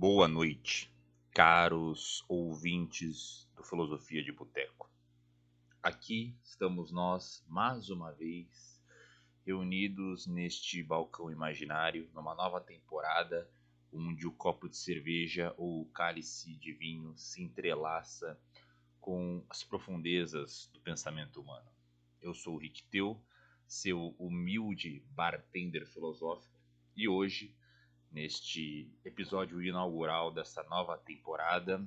Boa noite, caros ouvintes do Filosofia de Boteco. Aqui estamos nós, mais uma vez, reunidos neste balcão imaginário, numa nova temporada, onde o copo de cerveja ou o cálice de vinho se entrelaça com as profundezas do pensamento humano. Eu sou o Rick Teu, seu humilde bartender filosófico, e hoje, neste episódio inaugural dessa nova temporada,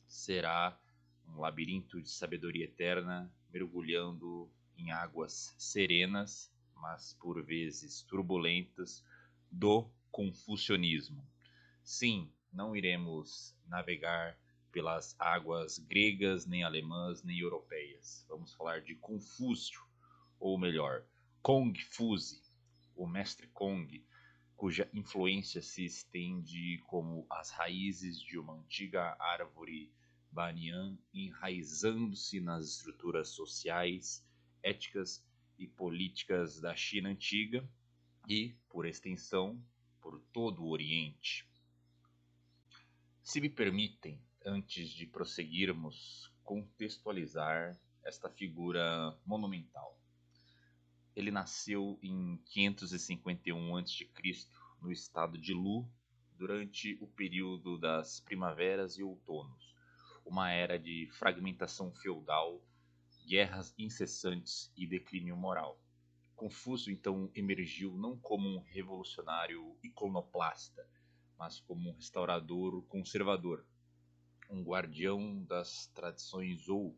será um labirinto de sabedoria eterna, mergulhando em águas serenas, mas por vezes turbulentas, do confucionismo. Sim, não iremos navegar pelas águas gregas, nem alemãs, nem europeias. Vamos falar de Confúcio, ou melhor, Kongfuse, o mestre Kong, cuja influência se estende como as raízes de uma antiga árvore banyan, enraizando-se nas estruturas sociais, éticas e políticas da China antiga e, por extensão, por todo o Oriente. Se me permitem, antes de prosseguirmos, contextualizar esta figura monumental. Ele nasceu em 551 a.C., no estado de Lu, durante o período das primaveras e outonos, uma era de fragmentação feudal, guerras incessantes e declínio moral. Confúcio então emergiu não como um revolucionário iconoclasta, mas como um restaurador conservador, um guardião das tradições Zhou.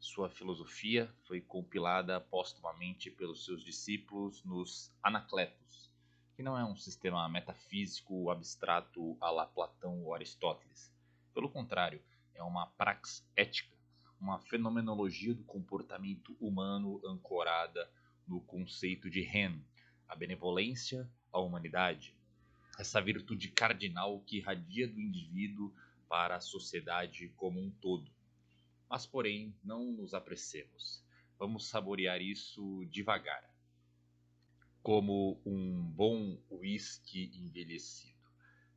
Sua filosofia foi compilada postumamente pelos seus discípulos nos Anacletos, que não é um sistema metafísico abstrato à la Platão ou Aristóteles. Pelo contrário, é uma praxis ética, uma fenomenologia do comportamento humano ancorada no conceito de Ren, a benevolência, a humanidade, essa virtude cardinal que irradia do indivíduo para a sociedade como um todo. Mas, porém, não nos apressemos. Vamos saborear isso devagar, como um bom uísque envelhecido.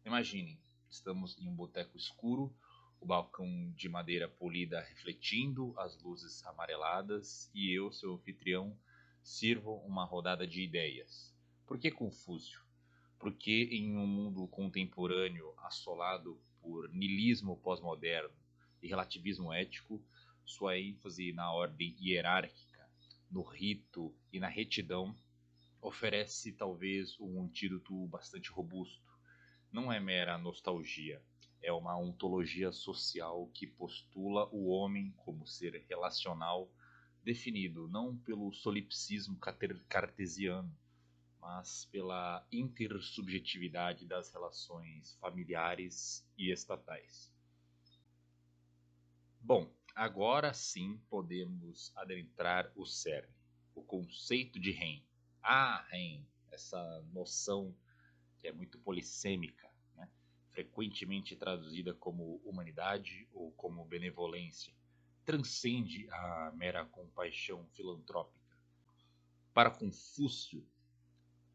Imaginem, estamos em um boteco escuro, o balcão de madeira polida refletindo as luzes amareladas e eu, seu anfitrião, sirvo uma rodada de ideias. Por que Confúcio? Porque em um mundo contemporâneo assolado por niilismo pós-moderno e relativismo ético, sua ênfase na ordem hierárquica, no rito e na retidão oferece talvez um antídoto bastante robusto. Não é mera nostalgia, é uma ontologia social que postula o homem como ser relacional, definido não pelo solipsismo cartesiano, mas pela intersubjetividade das relações familiares e estatais. Bom, agora sim podemos adentrar o cerne, o conceito de Ren. Ren, essa noção que é muito polissêmica, né? Frequentemente traduzida como humanidade ou como benevolência, transcende a mera compaixão filantrópica. Para Confúcio,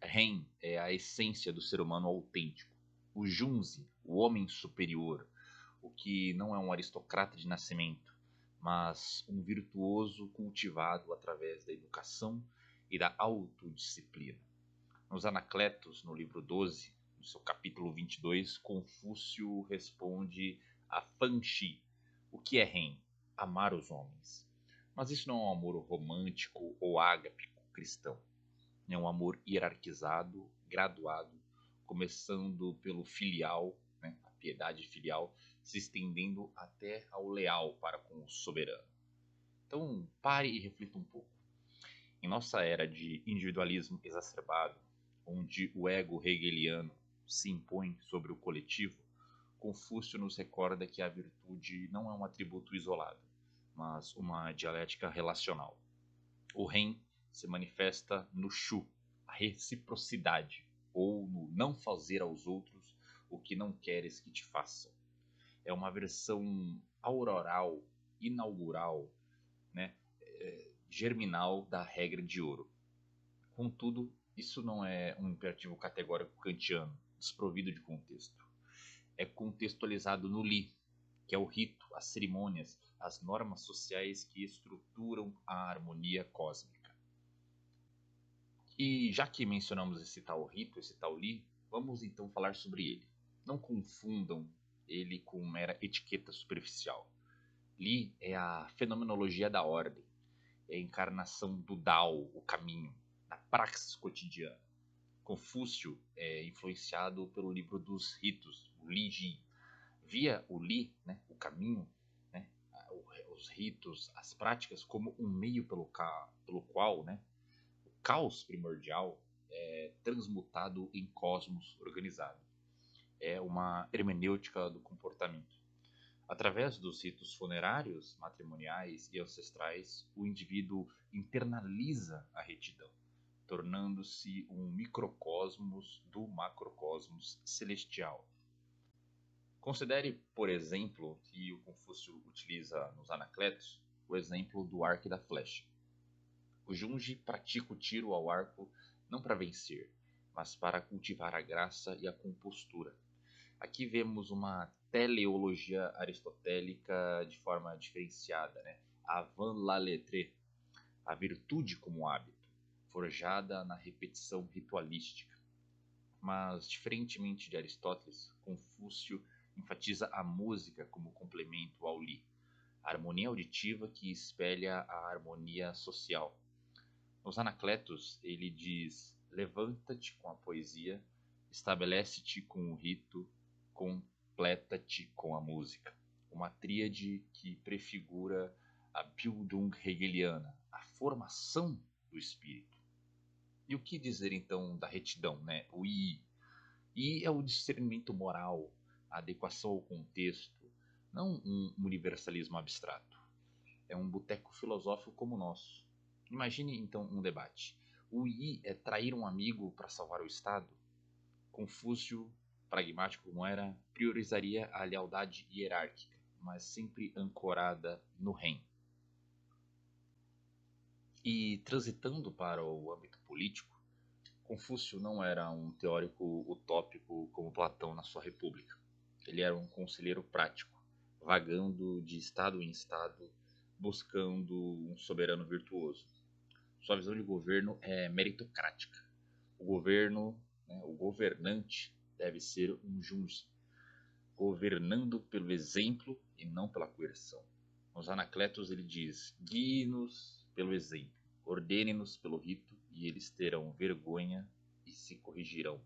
Ren é a essência do ser humano autêntico, o Junzi, o homem superior, o que não é um aristocrata de nascimento, mas um virtuoso cultivado através da educação e da autodisciplina. Nos Anacletos, no livro 12, no seu capítulo 22, Confúcio responde a Fan Shi, o que é Ren? Amar os homens. Mas isso não é um amor romântico ou ágapico cristão. É um amor hierarquizado, graduado, começando pelo filial, né, a piedade filial, se estendendo até ao leal para com o soberano. Então, pare e reflita um pouco. Em nossa era de individualismo exacerbado, onde o ego hegeliano se impõe sobre o coletivo, Confúcio nos recorda que a virtude não é um atributo isolado, mas uma dialética relacional. O Ren se manifesta no Shu, a reciprocidade, ou no não fazer aos outros o que não queres que te façam. É uma versão auroral, inaugural, né, germinal da regra de ouro. Contudo, isso não é um imperativo categórico kantiano, desprovido de contexto. é contextualizado no Li, que é o rito, as cerimônias, as normas sociais que estruturam a harmonia cósmica. E já que mencionamos esse tal rito, esse tal Li, vamos então falar sobre ele. Não confundam ele com mera etiqueta superficial. Li é a fenomenologia da ordem, é a encarnação do Dao, o caminho, na praxis cotidiana. Confúcio é influenciado pelo livro dos ritos, o Li Ji. Via o Li, né, o caminho, né, os ritos, as práticas, como um meio pelo qual, né, o caos primordial é transmutado em cosmos organizado. É uma hermenêutica do comportamento. Através dos ritos funerários, matrimoniais e ancestrais, o indivíduo internaliza a retidão, tornando-se um microcosmos do macrocosmos celestial. Considere, por exemplo, que o Confúcio utiliza nos Anacletos o exemplo do arco e da flecha. O Junji pratica o tiro ao arco não para vencer, mas para cultivar a graça e a compostura. Aqui vemos uma teleologia aristotélica de forma diferenciada, né? Avant la lettre, a virtude como hábito, forjada na repetição ritualística. Mas, diferentemente de Aristóteles, Confúcio enfatiza a música como complemento ao Li, a harmonia auditiva que espelha a harmonia social. Nos Anacletos, ele diz: levanta-te com a poesia, estabelece-te com o rito, completa-te com a música. Uma tríade que prefigura a Bildung hegeliana, a formação do espírito. E o que dizer então da retidão, né? O I. I é o discernimento moral, a adequação ao contexto, não um universalismo abstrato. É um boteco filosófico como o nosso. Imagine então um debate. O I é trair um amigo para salvar o Estado? Confúcio, pragmático como era, priorizaria a lealdade hierárquica, mas sempre ancorada no REM. E transitando para o âmbito político, Confúcio não era um teórico utópico como Platão na sua República. Ele era um conselheiro prático, vagando de estado em estado, buscando um soberano virtuoso. Sua visão de governo é meritocrática. O governo, né, o governante, deve ser um junge, governando pelo exemplo e não pela coerção. Nos Anacletos ele diz: guie-nos pelo exemplo, ordene-nos pelo rito, e eles terão vergonha e se corrigirão.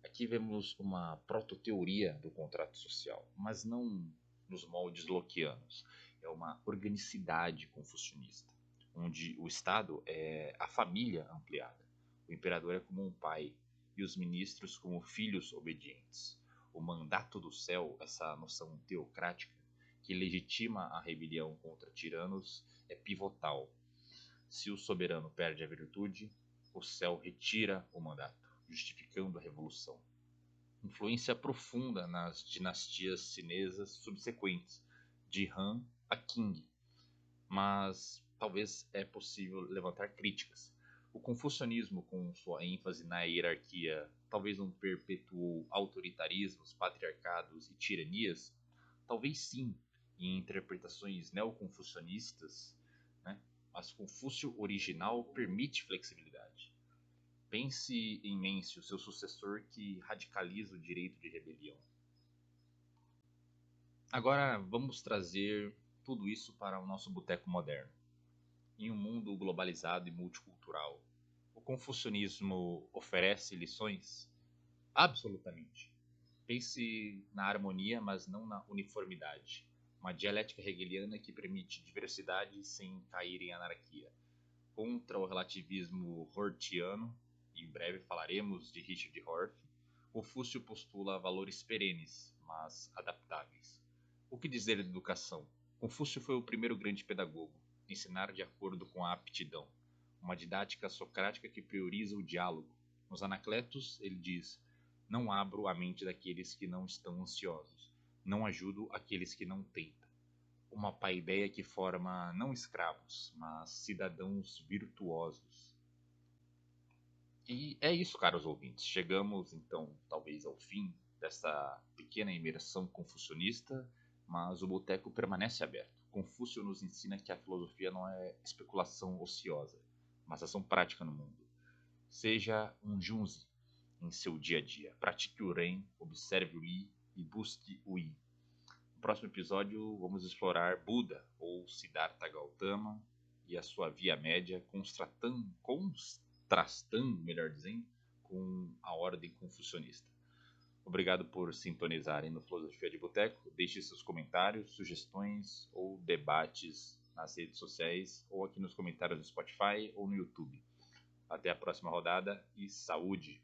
Aqui vemos uma prototeoria do contrato social, mas não nos moldes lockeanos. É uma organicidade confucionista, onde o Estado é a família ampliada, o imperador é como um pai e os ministros como filhos obedientes. O mandato do céu, essa noção teocrática que legitima a rebelião contra tiranos, é pivotal. Se o soberano perde a virtude, o céu retira o mandato, justificando a revolução. Influência profunda nas dinastias chinesas subsequentes, de Han a Qing, mas talvez é possível levantar críticas. O confucionismo, com sua ênfase na hierarquia, talvez não perpetuou autoritarismos, patriarcados e tiranias? Talvez sim, em interpretações neoconfucionistas, né? Mas Confúcio original permite flexibilidade. Pense em Mêncio, seu sucessor, que radicaliza o direito de rebelião. Agora vamos trazer tudo isso para o nosso boteco moderno. Em um mundo globalizado e multicultural, o confucionismo oferece lições? Absolutamente. Pense na harmonia, mas não na uniformidade. Uma dialética hegeliana que permite diversidade sem cair em anarquia. Contra o relativismo hortiano, em breve falaremos de Richard Horth, Confúcio postula valores perenes, mas adaptáveis. O que dizer de educação? Confúcio foi o primeiro grande pedagogo, ensinar de acordo com a aptidão, uma didática socrática que prioriza o diálogo. Nos Anacletos, ele diz: não abro a mente daqueles que não estão ansiosos, não ajudo aqueles que não tentam. Uma paideia que forma não escravos, mas cidadãos virtuosos. E é isso, caros ouvintes. Chegamos então, talvez, ao fim dessa pequena imersão confucionista, mas o boteco permanece aberto. Confúcio nos ensina que a filosofia não é especulação ociosa, mas ação prática no mundo. Seja um Junzi em seu dia a dia. Pratique o Ren, observe o Li e busque o I. No próximo episódio, vamos explorar Buda, ou Siddhartha Gautama, e a sua via média, contrastando, melhor dizendo, com a ordem confucionista. Obrigado por sintonizarem no Filosofia de Boteco. Deixe seus comentários, sugestões ou debates nas redes sociais ou aqui nos comentários do Spotify ou no YouTube. Até a próxima rodada e saúde!